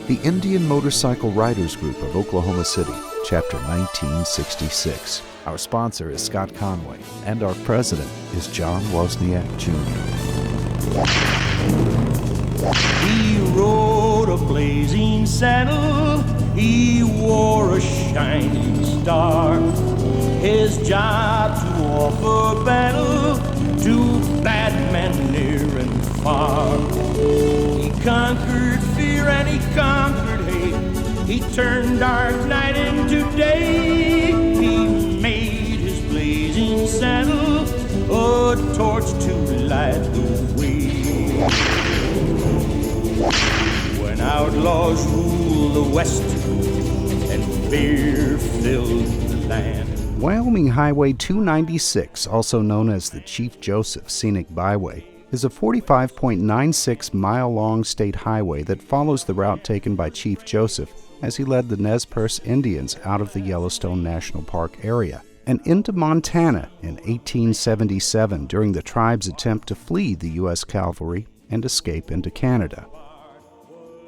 the Indian Motorcycle Riders Group of Oklahoma City, Chapter 1966. Our sponsor is Scott Conway, and our president is John Wozniak Jr. He rode a blazing saddle, he wore a shining star. His job to offer battle to bad men near and far. He conquered fear and he conquered hate. He turned dark night into day. He made his blazing saddle a torch to light the way. When outlaws ruled the West and fear filled the land. Wyoming Highway 296, also known as the Chief Joseph Scenic Byway, is a 45.96-mile-long state highway that follows the route taken by Chief Joseph as he led the Nez Perce Indians out of the Yellowstone National Park area and into Montana in 1877 during the tribe's attempt to flee the U.S. cavalry and escape into Canada.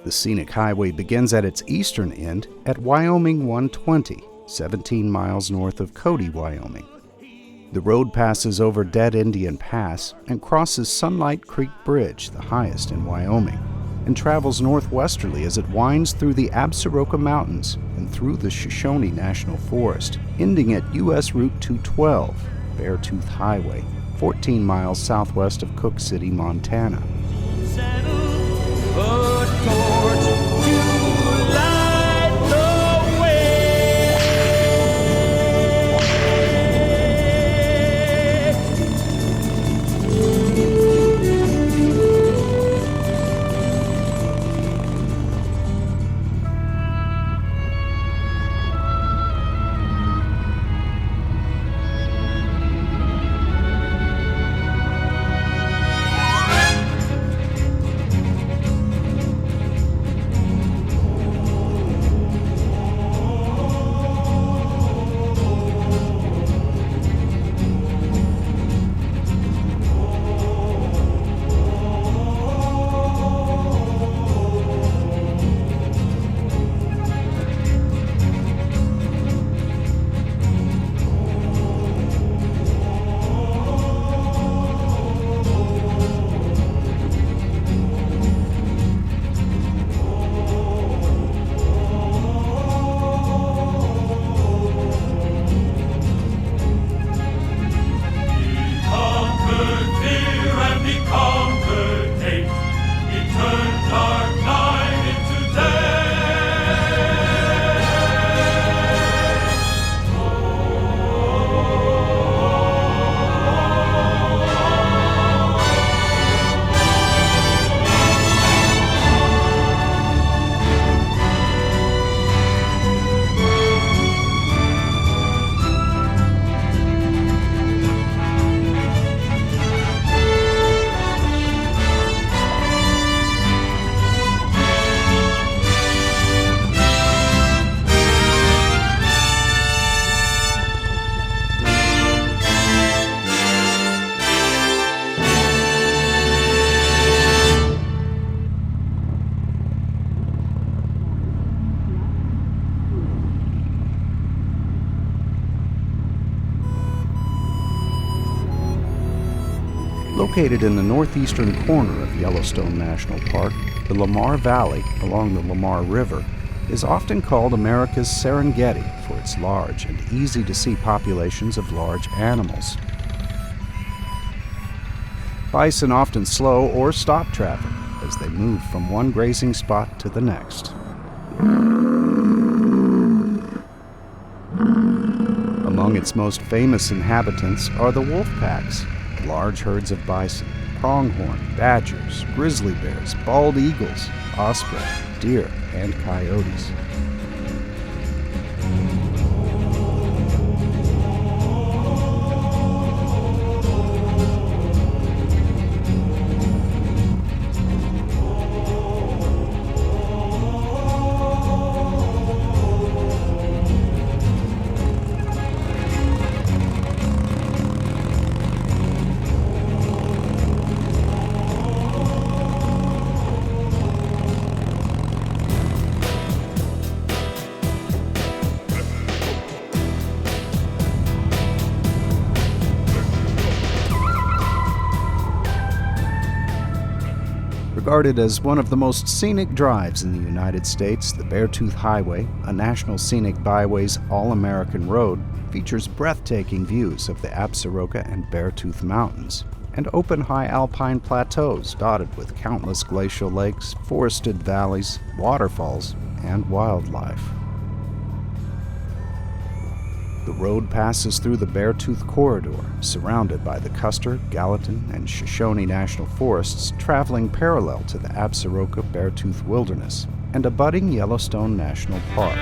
The scenic highway begins at its eastern end at Wyoming 120, 17 miles north of Cody, Wyoming. The road passes over Dead Indian Pass and crosses Sunlight Creek Bridge, the highest in Wyoming, and travels northwesterly as it winds through the Absaroka Mountains and through the Shoshone National Forest, ending at U.S. Route 212, Beartooth Highway, 14 miles southwest of Cook City, Montana. Located in the northeastern corner of Yellowstone National Park, the Lamar Valley along the Lamar River is often called America's Serengeti for its large and easy-to-see populations of large animals. Bison often slow or stop traffic as they move from one grazing spot to the next. Among its most famous inhabitants are the wolf packs, large herds of bison, pronghorn, badgers, grizzly bears, bald eagles, osprey, deer, and coyotes. Regarded as one of the most scenic drives in the United States, the Beartooth Highway, a National Scenic Byway's all-American road, features breathtaking views of the Absaroka and Beartooth Mountains, and open high alpine plateaus dotted with countless glacial lakes, forested valleys, waterfalls, and wildlife. The road passes through the Beartooth Corridor, surrounded by the Custer, Gallatin, and Shoshone National Forests, traveling parallel to the Absaroka-Beartooth Wilderness and abutting Yellowstone National Park.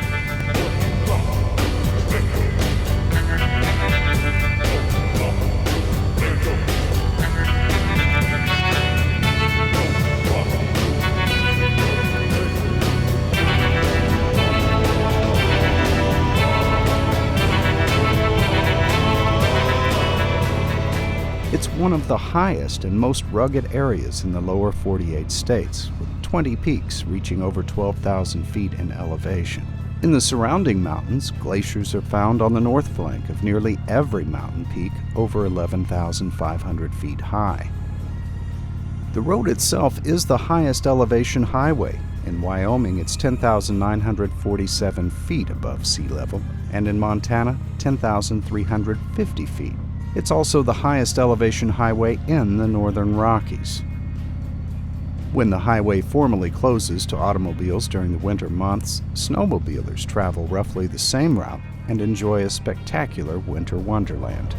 It's one of the highest and most rugged areas in the lower 48 states, with 20 peaks reaching over 12,000 feet in elevation. In the surrounding mountains, glaciers are found on the north flank of nearly every mountain peak over 11,500 feet high. The road itself is the highest elevation highway. In Wyoming, it's 10,947 feet above sea level, and in Montana, 10,350 feet. It's also the highest elevation highway in the Northern Rockies. When the highway formally closes to automobiles during the winter months, snowmobilers travel roughly the same route and enjoy a spectacular winter wonderland.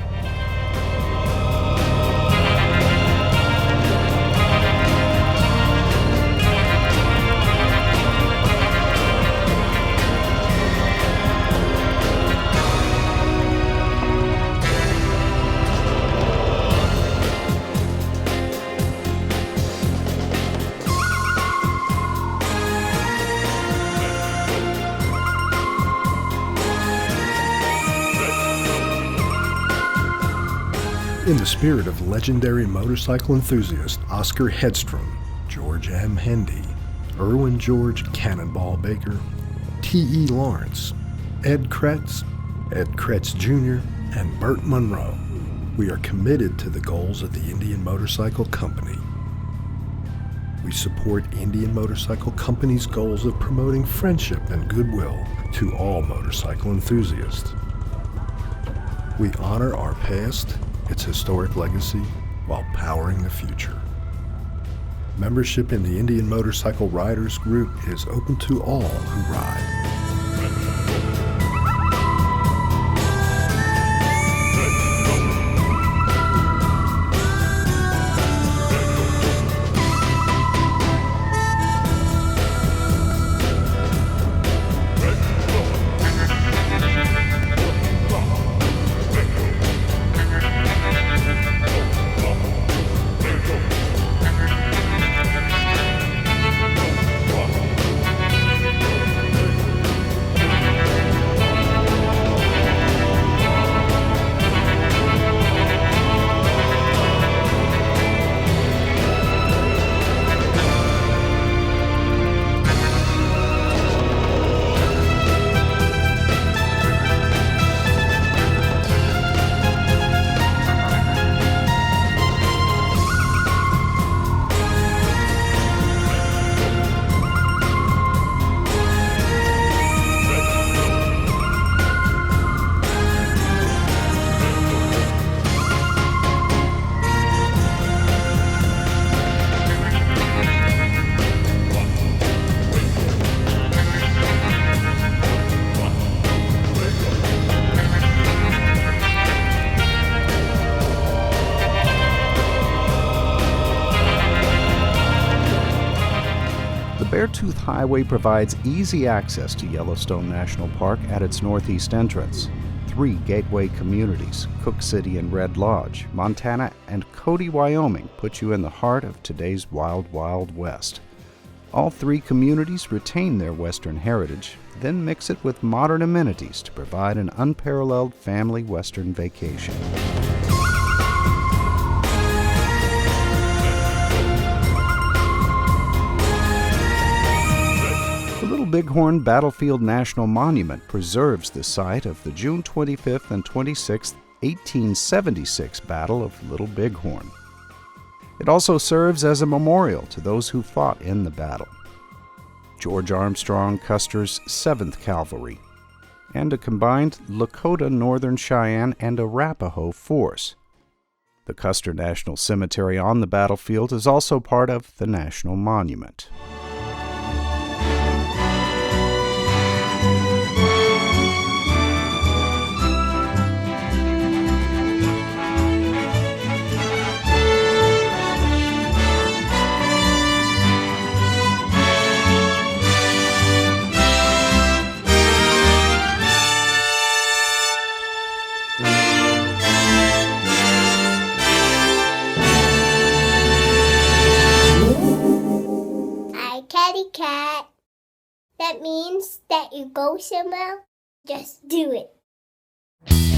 In the spirit of legendary motorcycle enthusiast Oscar Hedstrom, George M. Hendy, Irwin George Cannonball Baker, T.E. Lawrence, Ed Kretz Jr., and Burt Monroe, we are committed to the goals of the Indian Motorcycle Company. We support Indian Motorcycle Company's goals of promoting friendship and goodwill to all motorcycle enthusiasts. We honor our past, its historic legacy, while powering the future. Membership in the Indian Motorcycle Riders Group is open to all who ride. Beartooth Highway provides easy access to Yellowstone National Park at its northeast entrance. 3 gateway communities, Cook City and Red Lodge, Montana, and Cody, Wyoming, put you in the heart of today's wild, wild west. All 3 communities retain their Western heritage, then mix it with modern amenities to provide an unparalleled family Western vacation. Bighorn Battlefield National Monument preserves the site of the June 25th and 26th, 1876 Battle of Little Bighorn. It also serves as a memorial to those who fought in the battle. George Armstrong Custer's 7th Cavalry, and a combined Lakota, Northern Cheyenne, and Arapaho force. The Custer National Cemetery on the battlefield is also part of the National Monument. Cat. That means that you go somewhere, just do it.